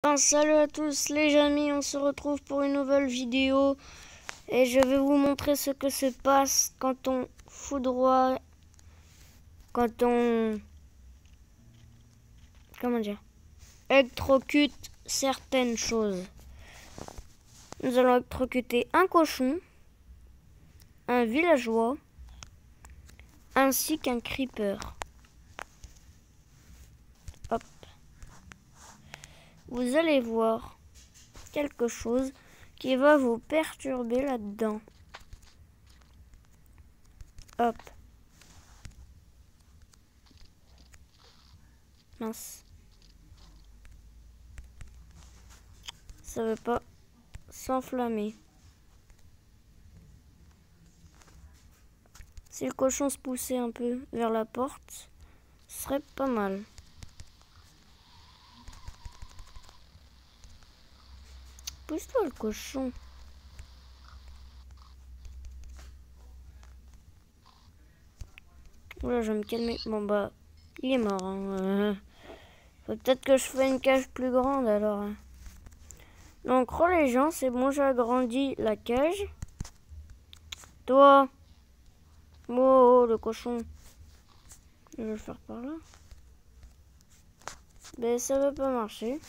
Salut à tous les amis, on se retrouve pour une nouvelle vidéo et je vais vous montrer ce que se passe quand on foudroie, quand on, comment dire, électrocute certaines choses. Nous allons électrocuter un cochon, un villageois, ainsi qu'un creeper. Hop. Vous allez voir quelque chose qui va vous perturber là-dedans. Hop. Mince. Ça veut pas s'enflammer. Si le cochon se poussait un peu vers la porte, ce serait pas mal. Pousse-toi le cochon. Oula, je vais me calmer. Bon bah, il est mort. Hein. Faut peut-être que je fasse une cage plus grande alors. Hein. Donc, les gens, c'est bon, j'ai agrandi la cage. Toi. Oh, le cochon. Je vais le faire par là. Ben, ça va pas marcher.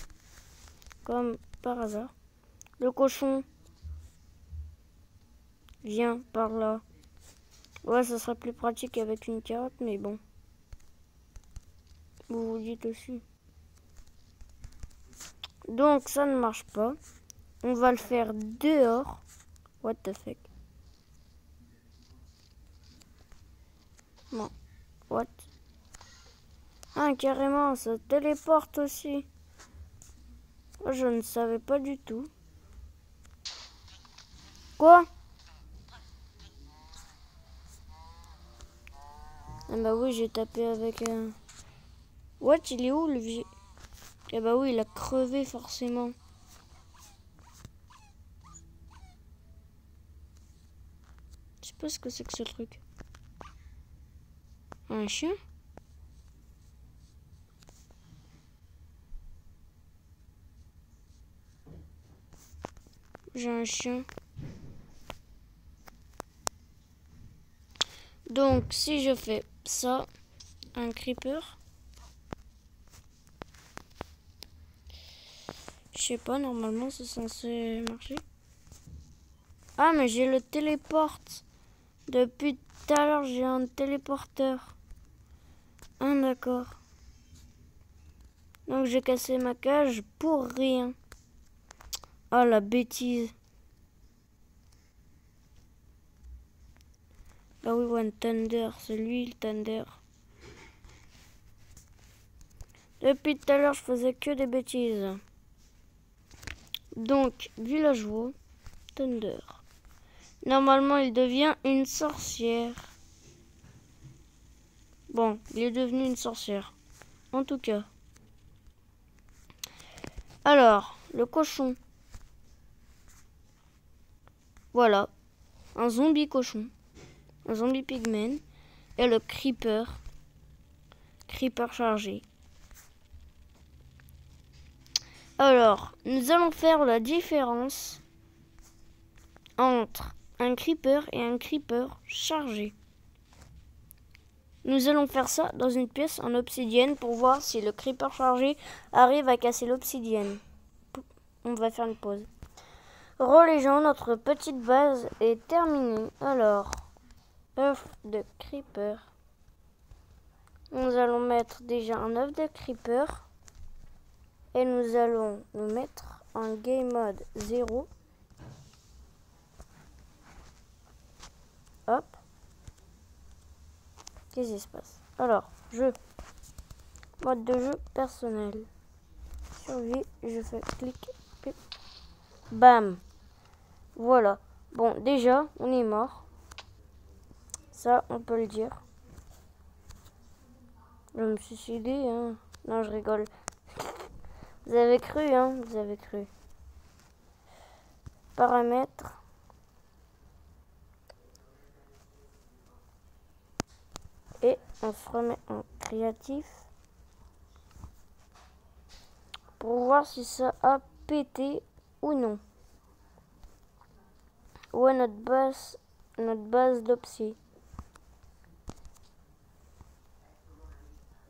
Comme par hasard. Le cochon. Viens par là. Ouais, ça sera plus pratique avec une carotte, mais bon. Vous vous dites aussi. Donc, ça ne marche pas. On va le faire dehors. What the fuck? Bon. What? Ah, carrément, ça téléporte aussi. Je ne savais pas du tout. Quoi? Ah bah oui, j'ai tapé avec un... What? Il est où le vieux? Ah bah oui, il a crevé forcément. Je sais pas ce que c'est que ce truc. Un chien? J'ai un chien. Donc, si je fais ça, un creeper, je sais pas, normalement c'est censé marcher. Ah, mais j'ai le téléporte. Depuis tout à l'heure, j'ai un téléporteur. Ah, d'accord. Donc, j'ai cassé ma cage pour rien. Ah, la bêtise. Ah oui, One Thunder, c'est lui le Thunder. Depuis tout à l'heure, je faisais que des bêtises. Donc, villageois, Thunder. Normalement, il devient une sorcière. Bon, il est devenu une sorcière. En tout cas. Alors, le cochon. Voilà. Un zombie cochon. Un zombie pigman. Et le creeper. Creeper chargé. Alors, nous allons faire la différence entre un creeper et un creeper chargé. Nous allons faire ça dans une pièce en obsidienne pour voir si le creeper chargé arrive à casser l'obsidienne. On va faire une pause. Les gens, notre petite base est terminée. Alors, œuf de creeper. Nous allons mettre déjà un œuf de creeper. Et nous allons nous mettre en game mode 0. Hop. Qu'est-ce qui se passe? Alors, jeu. Mode de jeu personnel. Survie, je fais clic. Pip. Bam. Voilà. Bon, déjà, on est mort. Ça, on peut le dire. Je me suis suicidé, hein. Non, je rigole. Vous avez cru, hein. Vous avez cru. Paramètres. Et on se remet en créatif. pour voir si ça a pété ou non. Où est notre base d'Opsy?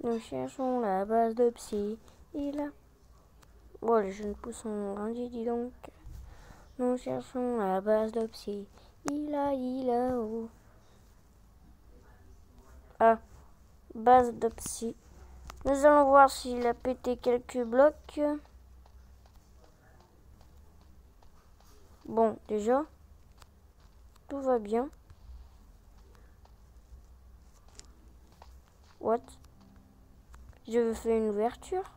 Nous cherchons la base d'Opsy. Il a... Bon, les jeunes pousses ont grandi, dis donc. Nous cherchons la base d'Opsy. Il a, oh. Ah, base d'Opsy. Nous allons voir s'il a pété quelques blocs. Bon, déjà, tout va bien. What? Je veux faire une ouverture.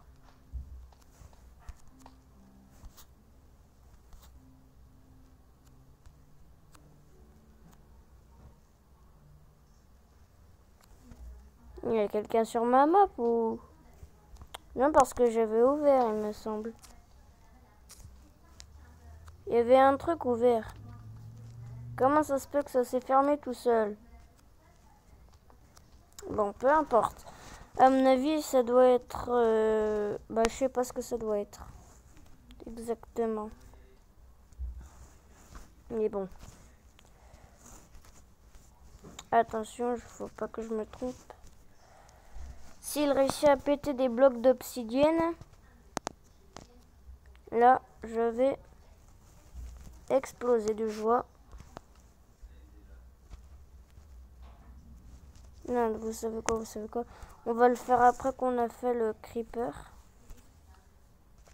Il y a quelqu'un sur ma map ou... Non, parce que j'avais ouvert, il me semble. Il y avait un truc ouvert. Comment ça se peut que ça s'est fermé tout seul? Bon, peu importe. À mon avis, ça doit être... je sais pas ce que ça doit être. Exactement. Mais bon. Attention, il faut pas que je me trompe. S'il réussit à péter des blocs d'obsidienne, là, je vais exploser de joie. Non, vous savez quoi, on va le faire après qu'on a fait le creeper.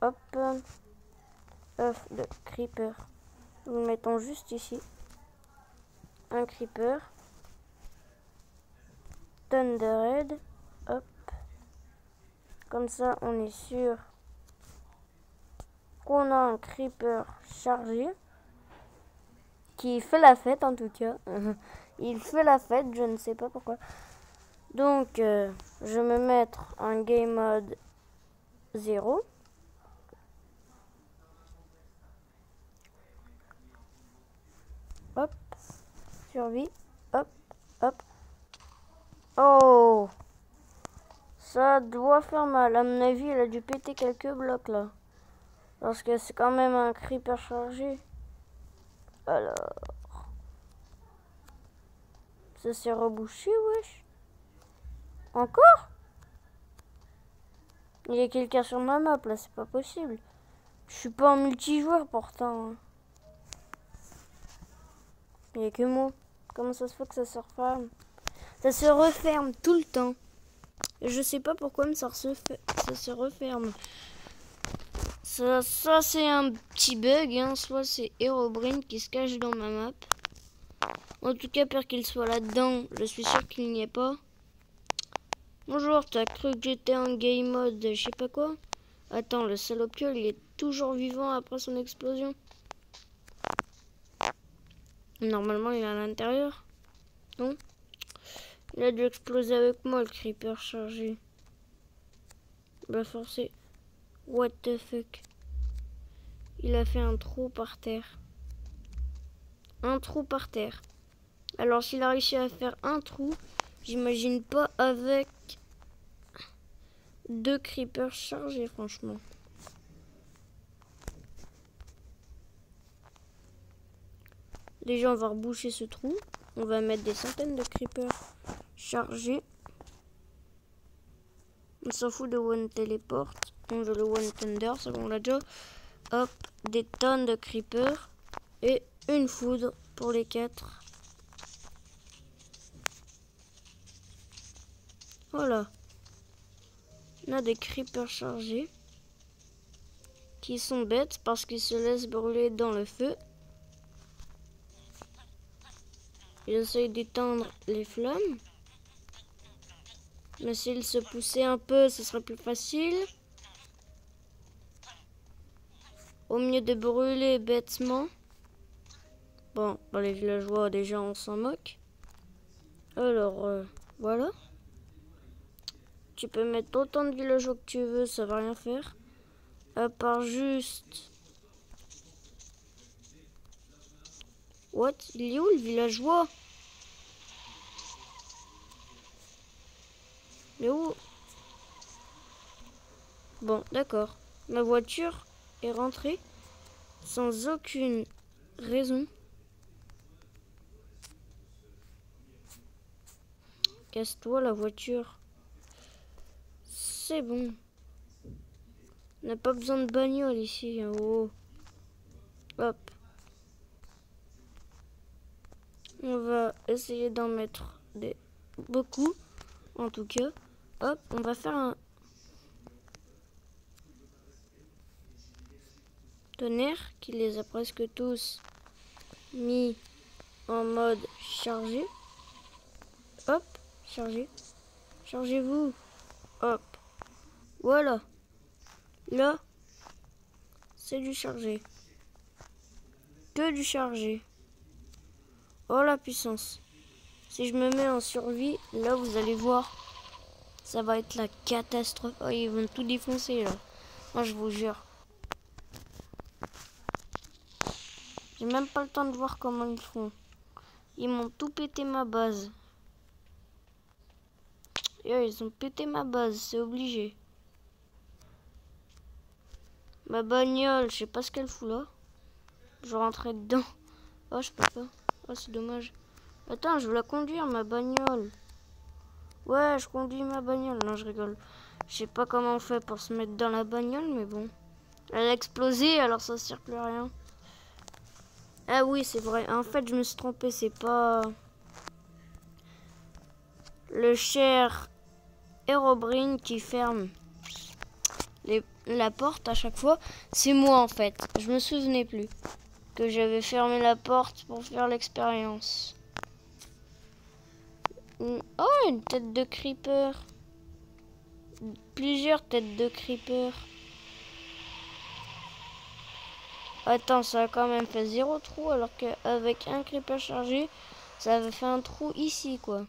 Hop. Œuf de creeper. Nous le mettons juste ici. Un creeper. Thunderhead. Hop. Comme ça, on est sûr qu'on a un creeper chargé. Qui fait la fête en tout cas. Il fait la fête, je ne sais pas pourquoi. Donc, je vais me mettre en game mode 0. Hop. Survie. Hop. Hop. Oh. Ça doit faire mal. À mon avis, il a dû péter quelques blocs là. Parce que c'est quand même un creeper chargé. Alors. Ça s'est rebouché, wesh. Encore? Il y a quelqu'un sur ma map là, c'est pas possible. Je suis pas en multijoueur pourtant. Il n'y a que moi. Comment ça se fait que ça se referme? Ça se referme tout le temps. Je sais pas pourquoi, mais ça se referme. Ça c'est un petit bug, hein. Soit c'est Herobrine qui se cache dans ma map. En tout cas, pire qu'il soit là-dedans, je suis sûr qu'il n'y est pas. Bonjour, t'as cru que j'étais en game mode je sais pas quoi? Attends, le salopiole, il est toujours vivant après son explosion. Normalement, il est à l'intérieur. Non? Il a dû exploser avec moi, le creeper chargé. Bah forcé. What the fuck? Il a fait un trou par terre. Un trou par terre. Alors s'il a réussi à faire un trou, j'imagine pas avec 2 creepers chargés, franchement. Déjà, on va reboucher ce trou. On va mettre des centaines de creepers chargés. On s'en fout de one teleport. On veut le one thunder, ça on l'a déjà. Hop, des tonnes de creepers. Et une foudre pour les 4. Voilà. On a des creepers chargés. Qui sont bêtes parce qu'ils se laissent brûler dans le feu. J'essaye d'éteindre les flammes. Mais s'ils se poussaient un peu, ce serait plus facile. Au mieux de brûler bêtement. Bon, les villageois, déjà, on s'en moque. Alors, voilà. Tu peux mettre autant de villageois que tu veux, ça va rien faire. À part juste... What? Il est où le villageois? Il est où? Bon, d'accord. Ma voiture est rentrée sans aucune raison. Casse-toi la voiture. C'est bon. On n'a pas besoin de bagnole ici. Oh. Hop. On va essayer d'en mettre beaucoup. En tout cas. Hop. On va faire un tonnerre qui les a presque tous mis en mode chargé. Hop. Chargé. Chargez-vous. Hop. Voilà. Là, c'est du chargé. Que du chargé. Oh la puissance. Si je me mets en survie, là vous allez voir, ça va être la catastrophe. Oh, ils vont tout défoncer là. Moi je vous jure. J'ai même pas le temps de voir comment ils font. Ils m'ont tout pété ma base. Et ils ont pété ma base, c'est obligé. Ma bagnole, je sais pas ce qu'elle fout là. Je rentrais dedans. Oh, je peux pas. Oh, c'est dommage. Attends, je veux la conduire, ma bagnole. Ouais, je conduis ma bagnole. Non, je rigole. Je sais pas comment on fait pour se mettre dans la bagnole, mais bon. Elle a explosé, alors ça sert plus à rien. Ah oui, c'est vrai. En fait, je me suis trompé. C'est pas le cher Herobrine qui ferme la porte à chaque fois. C'est moi, en fait. Je me souvenais plus que j'avais fermé la porte pour faire l'expérience. Oh, une tête de creeper. Plusieurs têtes de creeper. Attends, ça a quand même fait 0 trou, alors qu'avec un creeper chargé, ça avait fait un trou ici, quoi.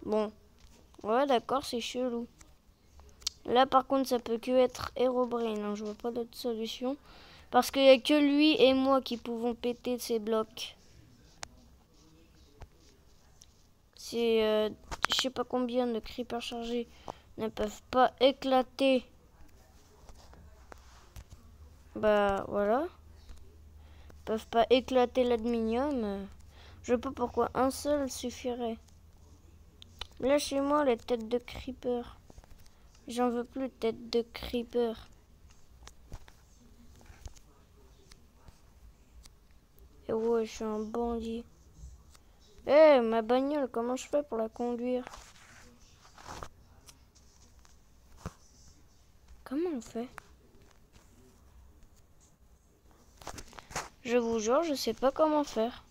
Bon. Ouais, d'accord, c'est chelou. Là, par contre, ça peut que être Herobrine. Hein, je vois pas d'autre solution. Parce qu'il n'y a que lui et moi qui pouvons péter ces blocs. C'est... je sais pas combien de creepers chargés ne peuvent pas éclater. Bah, voilà. Ils peuvent pas éclater l'adminium. Je sais pas pourquoi un seul suffirait. Lâchez-moi les têtes de creeper. J'en veux plus de têtes de creeper. Et ouais, je suis un bandit. Eh, ma bagnole, comment je fais pour la conduire? Comment on fait? Je vous jure, je sais pas comment faire.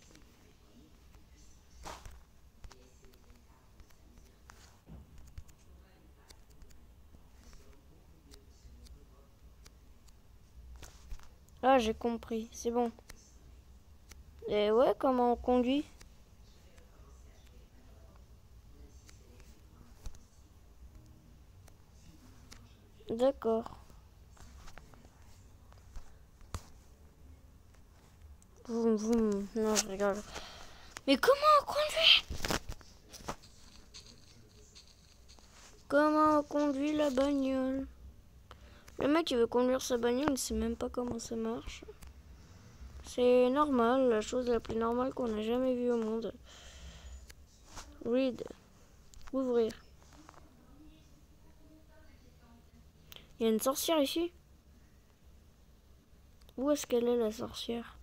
Ah, j'ai compris, c'est bon. Et ouais, comment on conduit? D'accord. Vroom, vroom. Non, je rigole. Mais comment on conduit? Comment on conduit la bagnole? Le mec, il veut conduire sa bagnole, il sait même pas comment ça marche. C'est normal, la chose la plus normale qu'on a jamais vue au monde. Read. Ouvrir. Il y a une sorcière ici? Où est-ce qu'elle est, la sorcière?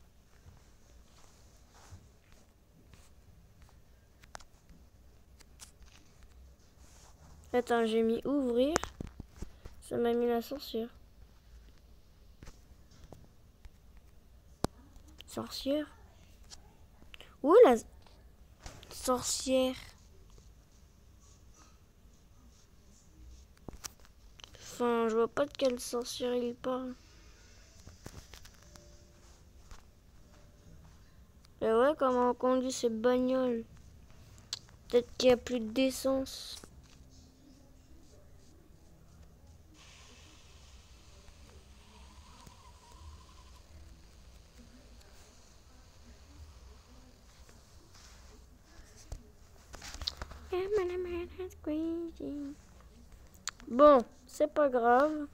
Attends, j'ai mis ouvrir. Ça m'a mis la sorcière. Sorcière? Où est la sorcière? Enfin, je vois pas de quelle sorcière il parle. Et ouais, comment on conduit ces bagnoles? Peut-être qu'il n'y a plus d'essence. Bon, c'est pas grave.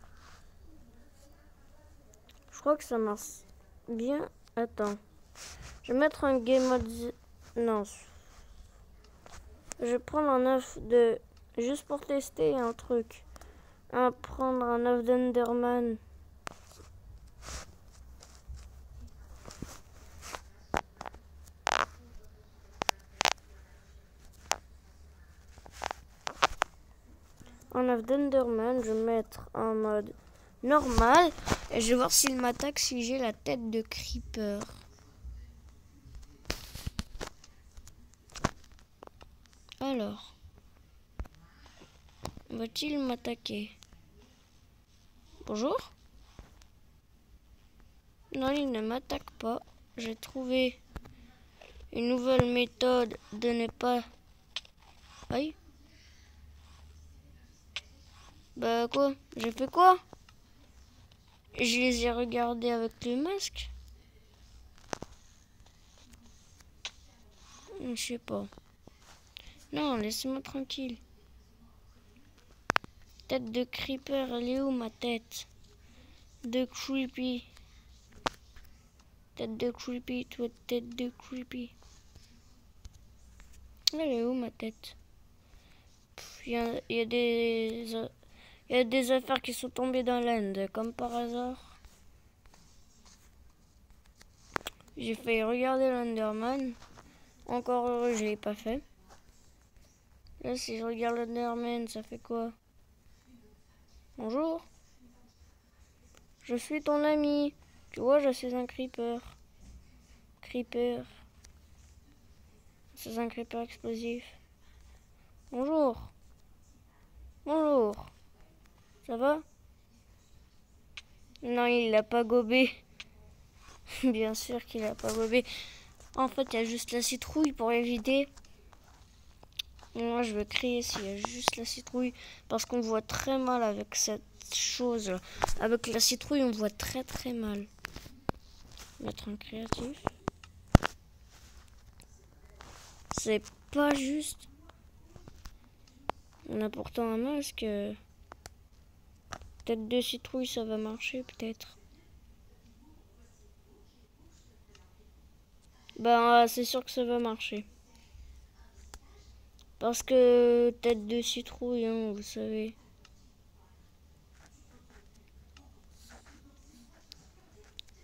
Je crois que ça marche bien. Attends. Je vais mettre un game mode... Non. Je vais prendre un œuf de... Juste pour tester un truc. Prendre un œuf d'Enderman. Un œuf d'Enderman, je vais mettre en mode normal. Et je vais voir s'il m'attaque si j'ai la tête de Creeper. Alors. Va-t-il m'attaquer? Bonjour? Non, il ne m'attaque pas. J'ai trouvé une nouvelle méthode de ne pas... Aïe. Bah quoi? J'ai fait quoi? Je les ai regardés avec le masque? Je sais pas. Non, laissez-moi tranquille. Tête de Creeper, elle est où ma tête? De Creepy. Tête de Creepy, toi tête de Creepy. Elle est où ma tête? Il y a des affaires qui sont tombées dans l'Inde, comme par hasard. J'ai failli regarder l'Enderman. Encore heureux, je l'ai pas fait. Là, si je regarde l'Enderman, ça fait quoi? Bonjour. Je suis ton ami. Tu vois, je suis un creeper. Creeper. C'est un creeper explosif. Bonjour. Bonjour. Ça va? Non, il l'a pas gobé. Bien sûr qu'il l'a pas gobé. En fait, il y a juste la citrouille pour éviter. Moi, je veux crier s'il y a juste la citrouille. Parce qu'on voit très mal avec cette chose. Avec la citrouille, on voit très très mal. Mettre un créatif. C'est pas juste. On a pourtant un masque. Tête de citrouille, ça va marcher peut-être. Ben, c'est sûr que ça va marcher. Parce que tête de citrouille, hein, vous savez.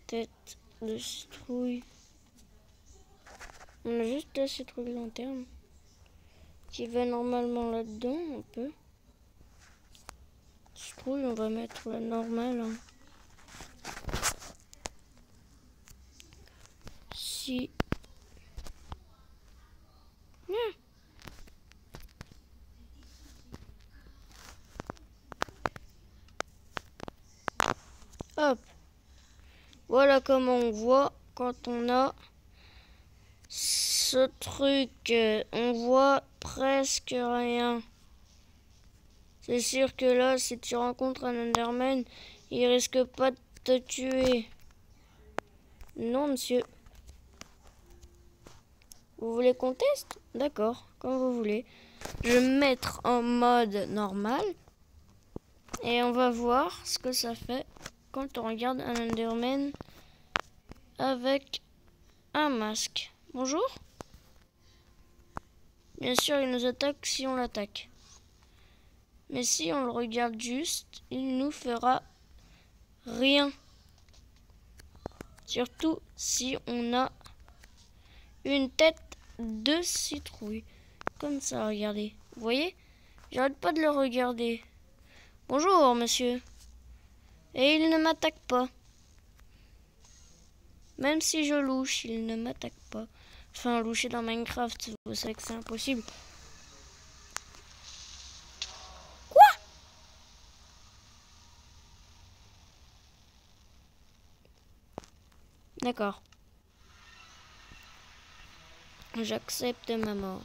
Tête de citrouille. On a juste la citrouille lanterne. Qui va normalement là-dedans, un peu. Citrouille, on va mettre la normale. Hein. Si... Hop. Voilà comment on voit quand on a ce truc. On voit presque rien. C'est sûr que là, si tu rencontres un Enderman, il risque pas de te tuer. Non, monsieur. Vous voulez qu'on teste? D'accord, comme vous voulez. Je vais me mettre en mode normal. Et on va voir ce que ça fait quand on regarde un Enderman avec un masque. Bonjour. Bien sûr, il nous attaque si on l'attaque. Mais si on le regarde juste, il nous fera rien. Surtout si on a une tête de citrouille. Comme ça, regardez. Vous voyez? J'arrête pas de le regarder. Bonjour, monsieur. Et il ne m'attaque pas. Même si je louche, il ne m'attaque pas. Enfin, loucher dans Minecraft, vous savez que c'est impossible. Quoi? D'accord. J'accepte ma mort.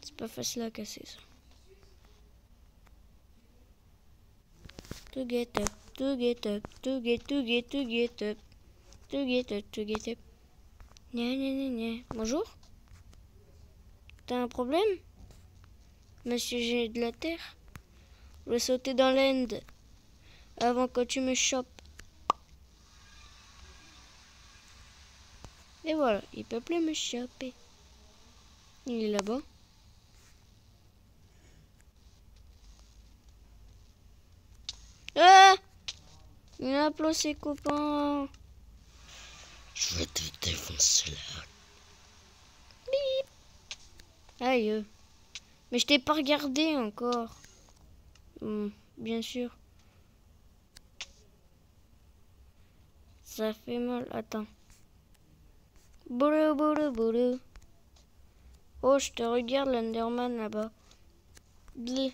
C'est pas facile à casser, ça. To get up, to get up, to get up, to get up, to get up. Nya, nya, nya, nya. Bonjour. T'as un problème? monsieur génie de la terre. Je vais sauter dans l'end avant que tu me chopes. Et voilà, il peut plus me choper. Il est là-bas. Ah! Il a appelé ses copains. Je vais te défoncer là. Bip! Aïe. Mais je t'ai pas regardé encore. Bien sûr. Ça fait mal. Attends. Boulou, boulou, boulou. Oh, je te regarde, l'Enderman là-bas. Blé.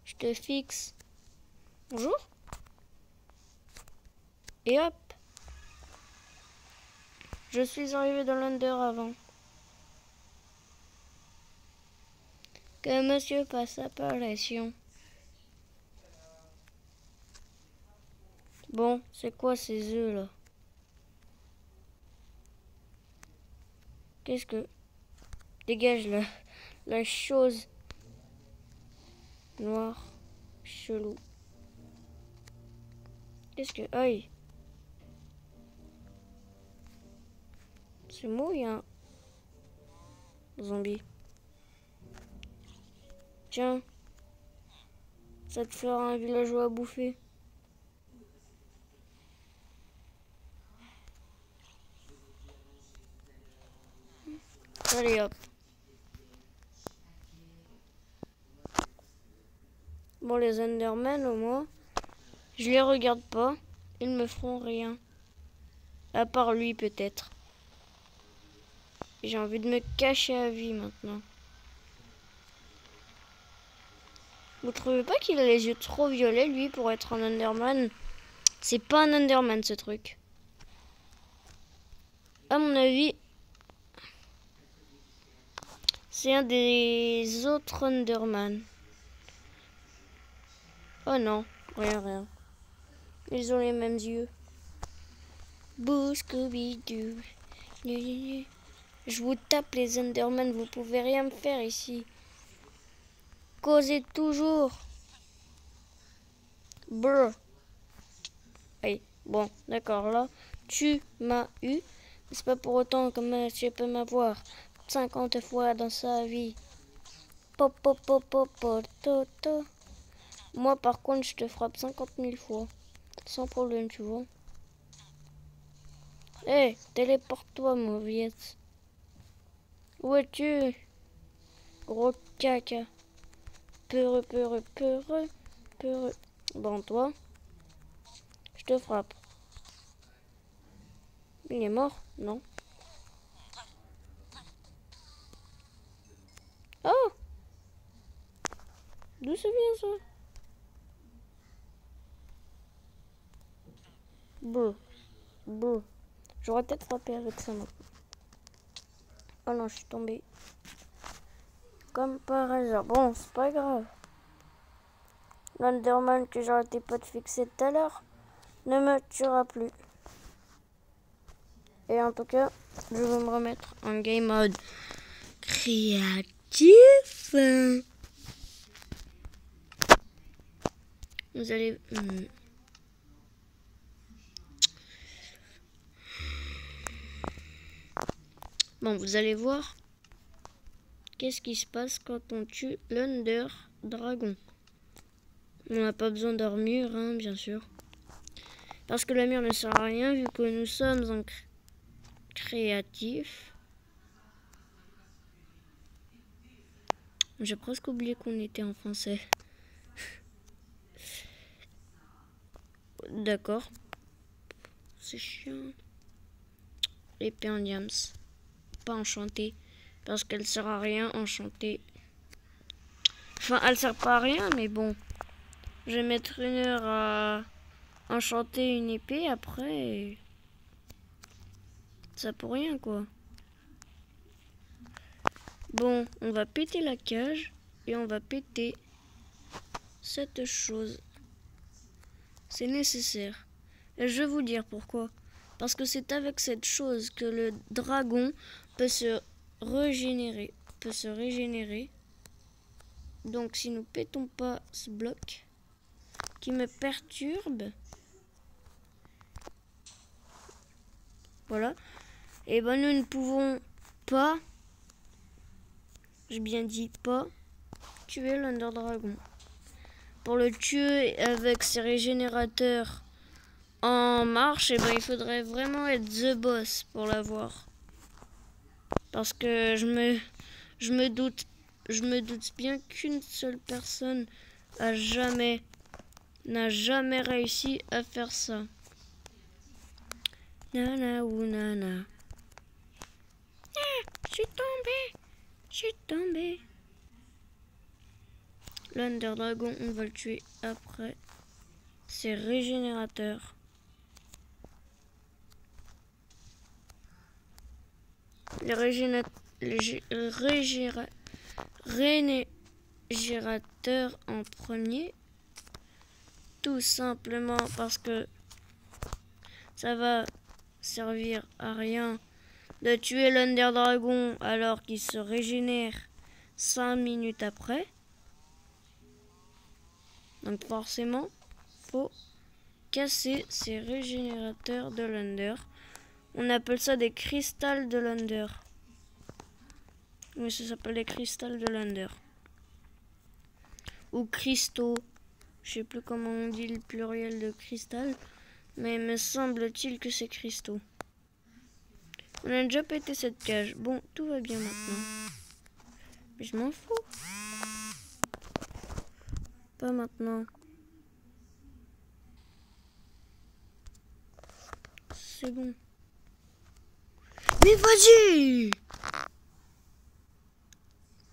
Je te fixe. Bonjour. Et hop. Je suis arrivé dans l'Ender avant que monsieur fasse apparition. Bon, c'est quoi ces œufs là? Qu'est-ce que... Dégage la chose noire, chelou. Qu'est-ce que... Aïe. C'est moi, il y a un zombie. Tiens. Ça te fera un villageois à bouffer. Allez hop. Bon, les Endermen, au moins, je les regarde pas. Ils me feront rien. À part lui, peut-être. J'ai envie de me cacher à vie maintenant. Vous trouvez pas qu'il a les yeux trop violets, lui, pour être un Enderman? C'est pas un Enderman, ce truc. À mon avis, c'est un des autres Enderman. Oh non, rien. Ils ont les mêmes yeux. Boo, Scooby-Doo. Je vous tape, les Enderman, vous pouvez rien me faire ici. Causez toujours. Brr. Allez, bon, d'accord, là, tu m'as eu. C'est pas pour autant que tu peux m'avoir 50 fois dans sa vie. Pop, pop, pop, pop, pop, toto. Moi, par contre, je te frappe 50 000 fois. Sans problème, tu vois. Hé, téléporte-toi, mauviette. Où es-tu? Gros caca. Peureux. Bon, toi, je te frappe. Il est mort? Non. Oh! D'où ça vient, ça? Brr. J'aurais peut-être frappé avec ça maintenant. Oh non, je suis tombée. Comme par hasard. Bon, c'est pas grave. L'Enderman que j'arrêtais pas de fixer tout à l'heure ne me tuera plus. Et en tout cas, je vais me remettre en game mode créatif. Vous allez... Bon, vous allez voir qu'est-ce qui se passe quand on tue l'Under Dragon. On n'a pas besoin d'armure, hein, bien sûr. Parce que l'armure ne sert à rien vu que nous sommes en créatif. J'ai presque oublié qu'on était en français. D'accord. C'est chiant. Épée en diams. Pas enchantée. Parce qu'elle sert à rien enchantée. Enfin, elle sert pas à rien, mais bon. Je vais mettre 1 heure à enchanter une épée après. Ça pour rien, quoi. Bon, on va péter la cage. Et on va péter cette chose. C'est nécessaire. Et je vais vous dire pourquoi. Parce que c'est avec cette chose que le dragon peut se régénérer. Donc si nous pétons pas ce bloc qui me perturbe, voilà, et ben nous ne pouvons pas, j'ai bien dit pas, tuer l'Under Dragon. Pour le tuer avec ses régénérateurs en marche, et ben il faudrait vraiment être the boss pour l'avoir. Parce que je me doute bien qu'une seule personne n'a jamais réussi à faire ça. Nana ou nana. Ah, je suis tombé. L'Under Dragon, on va le tuer après. C'est régénérateur. Les régénérateurs en premier. Tout simplement parce que ça va servir à rien de tuer l'Under Dragon alors qu'il se régénère 5 minutes après. Donc forcément, faut casser ces régénérateurs de l'Under. On appelle ça des cristals de l'Under. Oui, ça s'appelle des cristals de l'Under. Ou cristaux. Je sais plus comment on dit le pluriel de cristal. Mais me semble-t-il que c'est cristaux. On a déjà pété cette cage. Bon, tout va bien maintenant. Mais je m'en fous. Pas maintenant. C'est bon. Mais vas-y!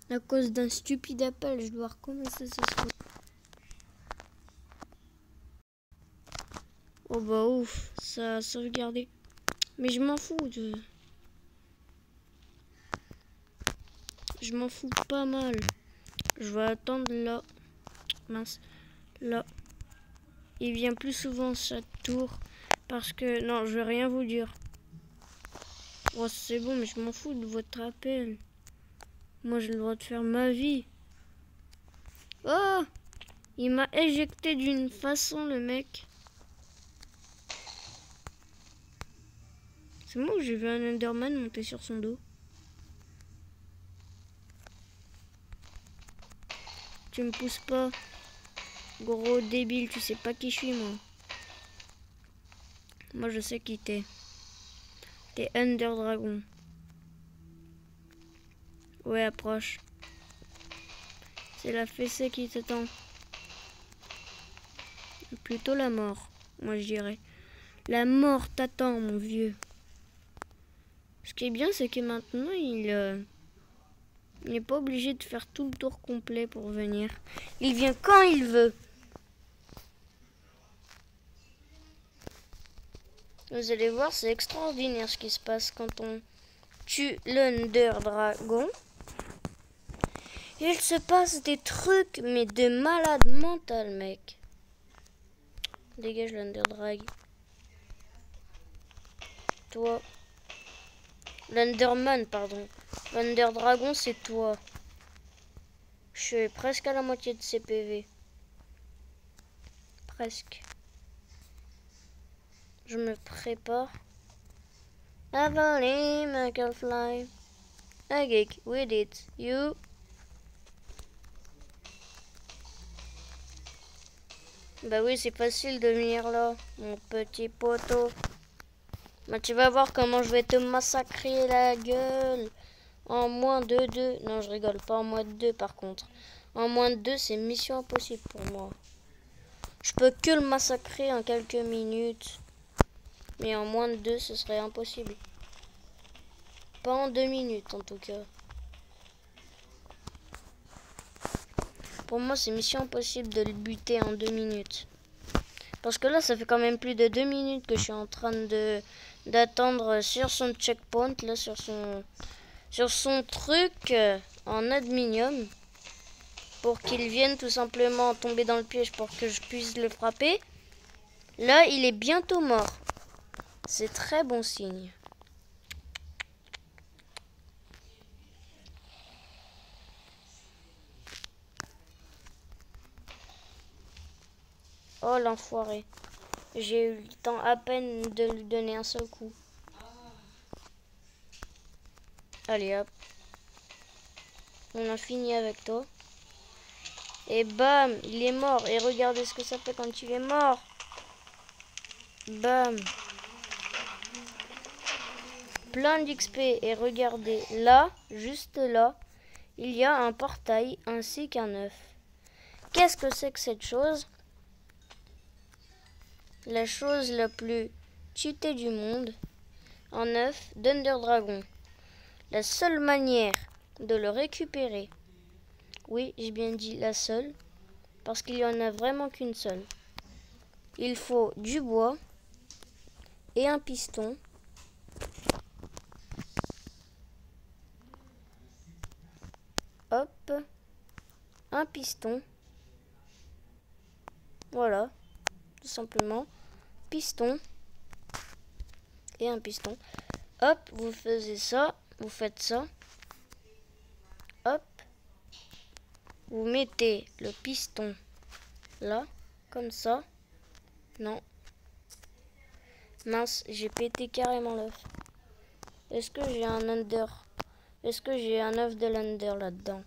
À cause d'un stupide appel, je dois recommencer ce soir. Oh bah ouf, ça a sauvegardé. Mais je m'en fous de... Je m'en fous pas mal. Je vais attendre là. Mince. Là. Il vient plus souvent chaque tour. Parce que... Non, je vais rien vous dire. Oh, c'est bon, mais je m'en fous de votre appel. Moi, j'ai le droit de faire ma vie. Oh! Il m'a éjecté d'une façon, le mec. C'est moi où j'ai vu un Enderman monter sur son dos. Tu me pousses pas. Gros débile, tu sais pas qui je suis, moi. Moi, je sais qui t'es. T'es Under Dragon. Ouais, approche. C'est la fessée qui t'attend. Plutôt la mort, moi je dirais. La mort t'attend, mon vieux. Ce qui est bien, c'est que maintenant, il n'est pas obligé de faire tout le tour complet pour venir. Il vient quand il veut. Vous allez voir, c'est extraordinaire ce qui se passe quand on tue l'Under Dragon. Il se passe des trucs, mais de malade mental, mec. Dégage l'Under Drag. Toi. L'Underman, pardon. L'Under Dragon, c'est toi. Je suis presque à la moitié de ses PV. Presque. Je me prépare. Avaler, Michael Fly. A geek with it. You. Bah oui, c'est facile de venir là, mon petit poteau. Bah tu vas voir comment je vais te massacrer la gueule. En moins de 2. Non, je rigole, pas en moins de 2 par contre. En moins de 2, c'est mission impossible pour moi. Je peux que le massacrer en quelques minutes. Mais en moins de 2, ce serait impossible. Pas en 2 minutes en tout cas. Pour moi, c'est mission impossible de le buter en 2 minutes. Parce que là, ça fait quand même plus de 2 minutes que je suis en train d'attendre sur son checkpoint, là, sur son truc en adminium. Pour qu'il vienne tout simplement tomber dans le piège pour que je puisse le frapper. Là, il est bientôt mort. C'est très bon signe. Oh l'enfoiré. J'ai eu le temps à peine de lui donner un seul coup. Allez hop. On a fini avec toi. Et bam, il est mort. Et regardez ce que ça fait quand il est mort. Bam. Plein d'XP. Et regardez, là, juste là, il y a un portail ainsi qu'un œuf. Qu'est-ce que c'est que cette chose? La chose la plus cheatée du monde. Un œuf d'Under Dragon. La seule manière de le récupérer, oui, j'ai bien dit la seule, parce qu'il n'y en a vraiment qu'une seule. Il faut du bois et un piston. Hop, un piston. Voilà, tout simplement. Piston et un piston. Hop, vous faites ça. Hop, vous mettez le piston là, comme ça. Non. Mince, j'ai pété carrément l'œuf. Est-ce que j'ai un under? Est-ce que j'ai un œuf de l'under là-dedans?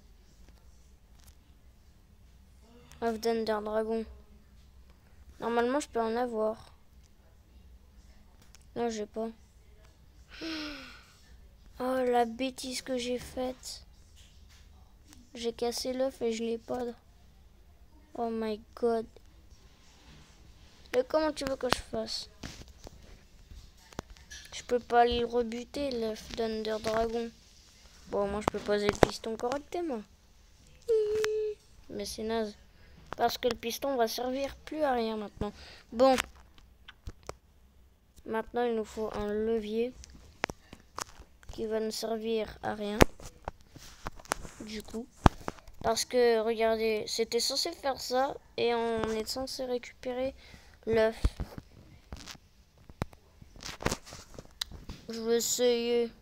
Œuf d'Under Dragon. Normalement, je peux en avoir. Non, j'ai pas. Oh, la bêtise que j'ai faite. J'ai cassé l'œuf et je l'ai pas. Oh my god. Et comment tu veux que je fasse? Je peux pas aller le rebuter, l'œuf d'Under Dragon. Bon, moi, je peux poser le piston correctement. Mais c'est naze. Parce que le piston va servir plus à rien maintenant. Bon. Maintenant, il nous faut un levier qui va ne servir à rien. Du coup. Parce que, regardez, c'était censé faire ça et on est censé récupérer l'œuf. Je vais essayer.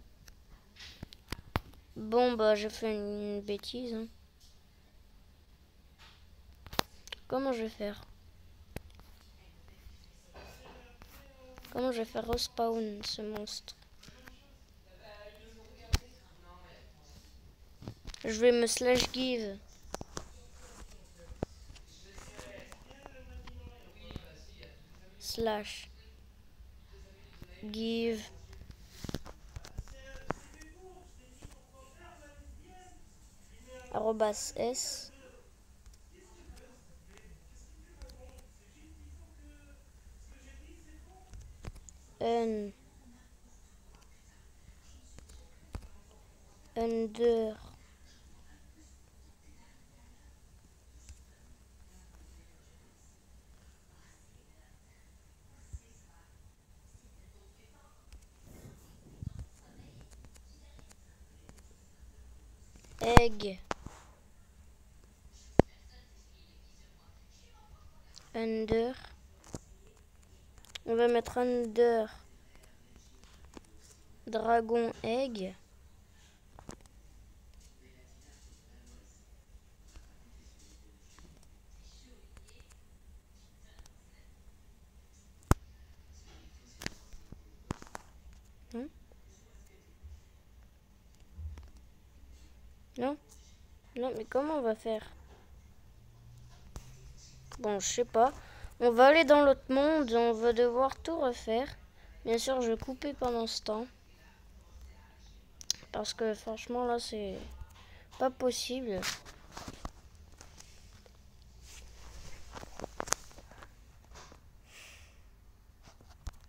Bon, bah, j'ai fait une bêtise. Hein. Comment je vais faire? Comment je vais faire respawn ce monstre? Je vais me slash give. Slash give. Arrobas s. Under. Egg. Under. On va mettre under. Dragon egg. Non? Non, mais comment on va faire? Bon, je sais pas. On va aller dans l'autre monde, on va devoir tout refaire. Bien sûr, je vais couper pendant ce temps. Parce que franchement, là, c'est pas possible.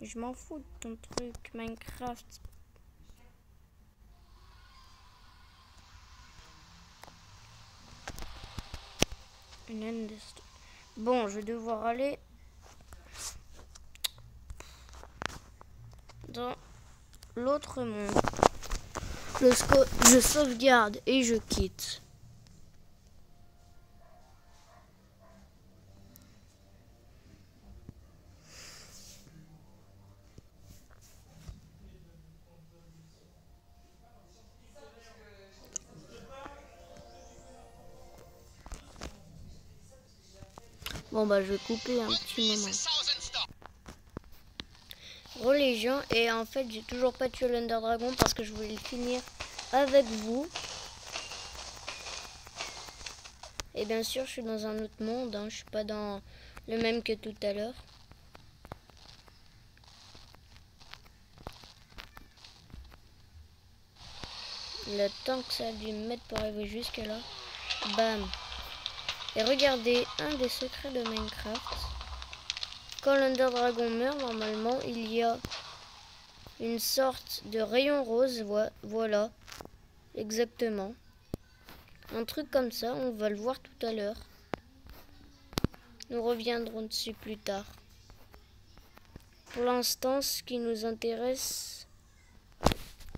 Je m'en fous de ton truc, Minecraft. Bon, je vais devoir aller dans l'autre monde. Je sauvegarde et je quitte. Bon bah je vais couper un petit moment. Re les gens, et en fait j'ai toujours pas tué l'Under Dragon parce que je voulais le finir avec vous. Et bien sûr je suis dans un autre monde, hein. Je suis pas dans le même que tout à l'heure. Le temps que ça a dû me mettre pour arriver jusqu'à là. Bam. Et regardez, un des secrets de Minecraft. Quand l'Under Dragon meurt, normalement, il y a une sorte de rayon rose. Voilà, exactement. Un truc comme ça, on va le voir tout à l'heure. Nous reviendrons dessus plus tard. Pour l'instant, ce qui nous intéresse,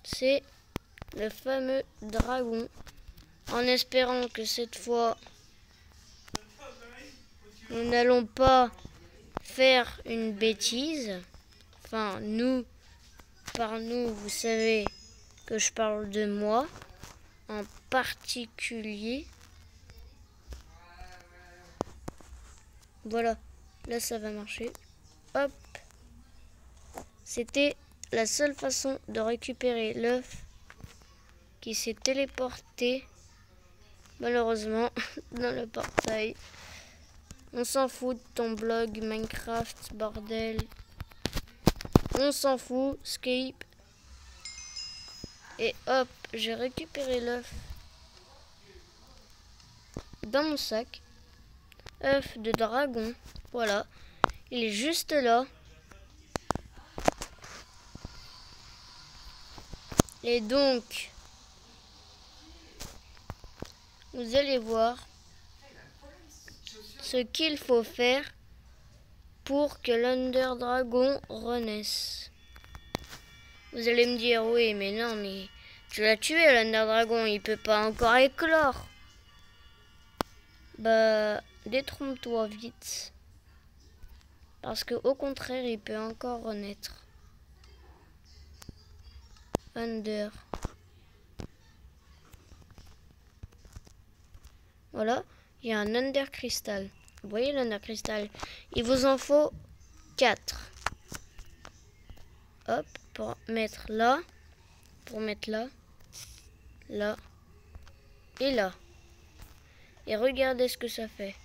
c'est le fameux dragon. En espérant que cette fois, nous n'allons pas faire une bêtise. Enfin, nous, par nous, vous savez que je parle de moi en particulier. Voilà, là ça va marcher. Hop. C'était la seule façon de récupérer l'œuf qui s'est téléporté malheureusement dans le portail. On s'en fout de ton blog Minecraft, bordel. On s'en fout, escape. Et hop, j'ai récupéré l'œuf dans mon sac. œuf de dragon. Voilà. Il est juste là. Et donc, vous allez voir ce qu'il faut faire pour que l'Under Dragon renaisse. Vous allez me dire, oui, mais non, mais tu l'as tué, l'Under Dragon, il peut pas encore éclore. Bah, détrompe-toi vite. Parce que au contraire, il peut encore renaître. Under. Voilà, il y a un Under Crystal. Vous voyez l'Under Crystal? Il vous en faut 4. Hop, pour mettre là. Pour mettre là. Là. Et là. Et regardez ce que ça fait.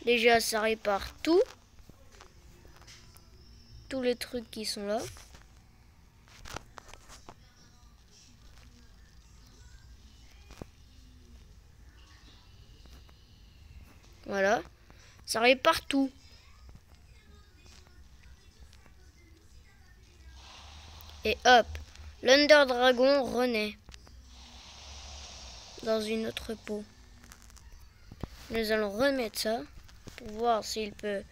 Déjà, ça répare tout. Tous les trucs qui sont là. Voilà. Ça répare tout. Et hop, l'Under Dragon renaît. Dans une autre peau. Nous allons remettre ça. Pour voir s'il peut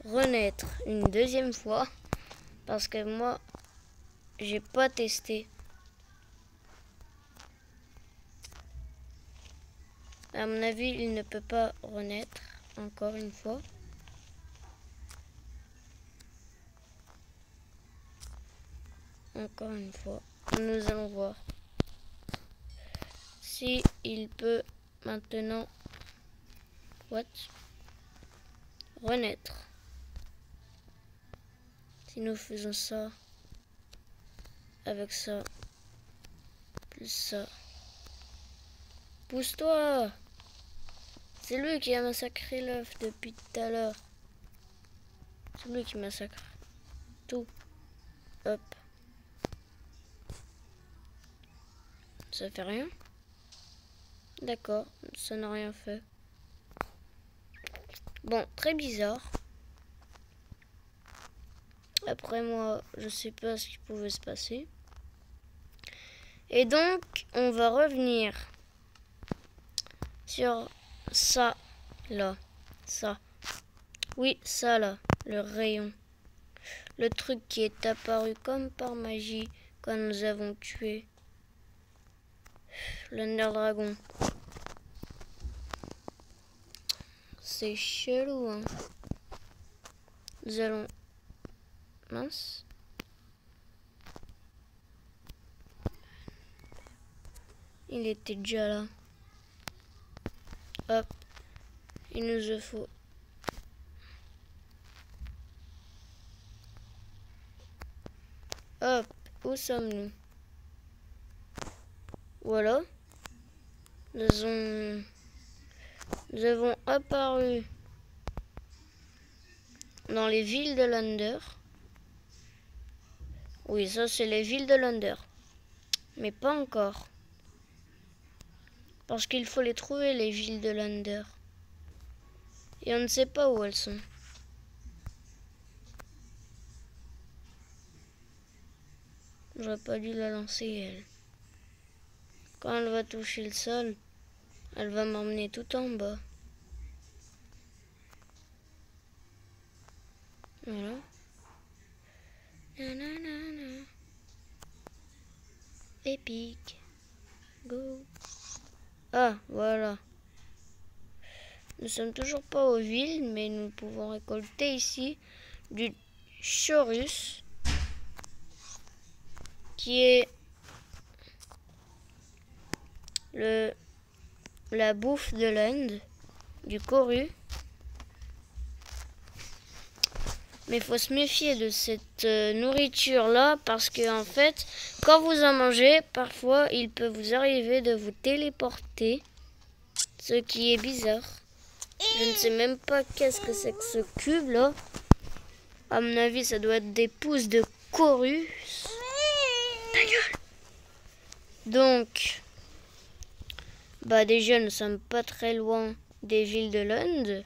renaître une deuxième fois. Parce que moi, j'ai pas testé. À mon avis, il ne peut pas renaître encore une fois. Encore une fois. Nous allons voir si il peut maintenant renaître. Si nous faisons ça avec ça plus ça. Pousse-toi! C'est lui qui a massacré l'œuf depuis tout à l'heure. C'est lui qui massacre tout. Hop. Ça fait rien? D'accord, ça n'a rien fait. Bon, très bizarre. Après moi, je sais pas ce qui pouvait se passer. Et donc, on va revenir sur ça, là. Ça. Oui, ça, là. Le rayon. Le truc qui est apparu comme par magie quand nous avons tué l'Under Dragon. C'est chelou, hein. Nous allons... Mince. Il était déjà là. Hop. il nous faut. Hop, où sommes-nous? Voilà. Nous avons apparu dans les villes de l'Under. Oui, ça c'est les villes de l'Under. Mais pas encore. Parce qu'il faut les trouver, les villes de l'Under. Et on ne sait pas où elles sont. J'aurais pas dû la lancer, elle. Quand elle va toucher le sol, elle va m'emmener tout en bas. Voilà. Nanana. Épique. Go. Ah, voilà. Nous sommes toujours pas aux villes, mais nous pouvons récolter ici du chorus, qui est la bouffe de l'Inde, du coru. Mais il faut se méfier de cette nourriture-là parce que en fait, quand vous en mangez, parfois il peut vous arriver de vous téléporter, ce qui est bizarre. Je ne sais même pas qu'est-ce que c'est que ce cube-là. À mon avis, ça doit être des pousses de chorus. Ta gueule. Donc, bah déjà, nous sommes pas très loin des villes de l'Inde.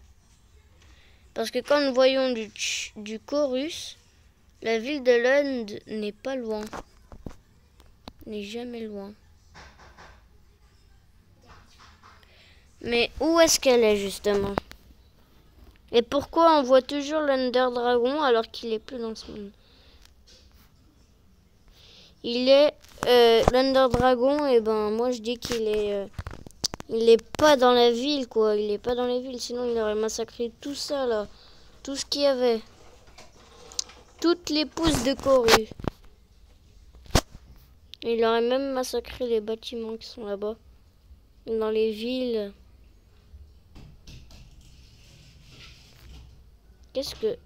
Parce que quand nous voyons du chorus, la ville de l'Inde n'est pas loin. N'est jamais loin. Mais où est-ce qu'elle est justement? Et pourquoi on voit toujours l'Under Dragon alors qu'il est plus dans ce monde? Il est l'Under Dragon, et ben moi je dis qu'il est il est pas dans la ville quoi, il est pas dans les villes, sinon il aurait massacré tout ça là, tout ce qu'il y avait, toutes les pousses de Coru. Il aurait même massacré les bâtiments qui sont là-bas, dans les villes. Qu'est-ce que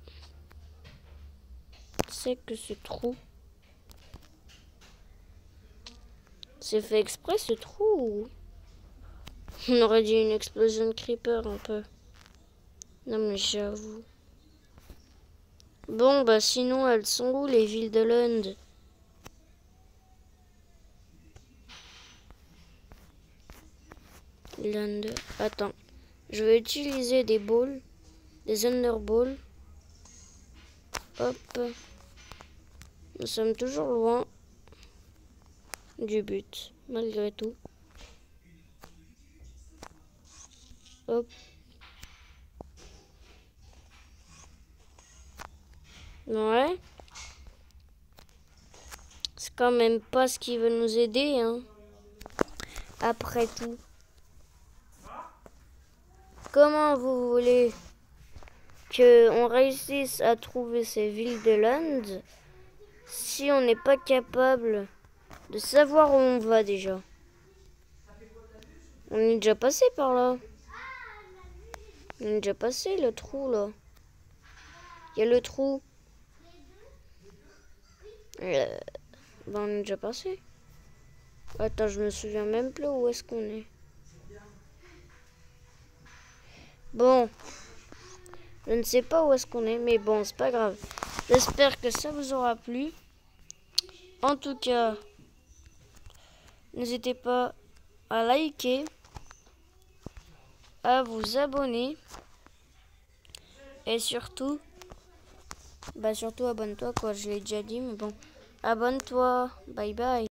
c'est que ce trou? C'est fait exprès ce trou ou... On aurait dit une explosion de creeper un peu. Non mais j'avoue. Bon bah sinon elles sont où les villes de l'Inde? L'Inde. Attends. Je vais utiliser des balls. Des Underballs. Hop. Nous sommes toujours loin du but, malgré tout. Hop. Ouais. C'est quand même pas ce qui veut nous aider, hein. Après tout. Comment vous voulez qu'on réussisse à trouver ces villes de l'Inde si on n'est pas capable de savoir où on va déjà? On est déjà passé par là. On est déjà passé le trou là. Il y a le trou. Ben on est déjà passé. Attends, je me souviens même plus où est-ce qu'on est. Bon. Je ne sais pas où est-ce qu'on est, mais bon, c'est pas grave. J'espère que ça vous aura plu. En tout cas, n'hésitez pas à liker, à vous abonner et surtout, surtout abonne-toi quoi, je l'ai déjà dit, mais bon, abonne-toi, bye bye.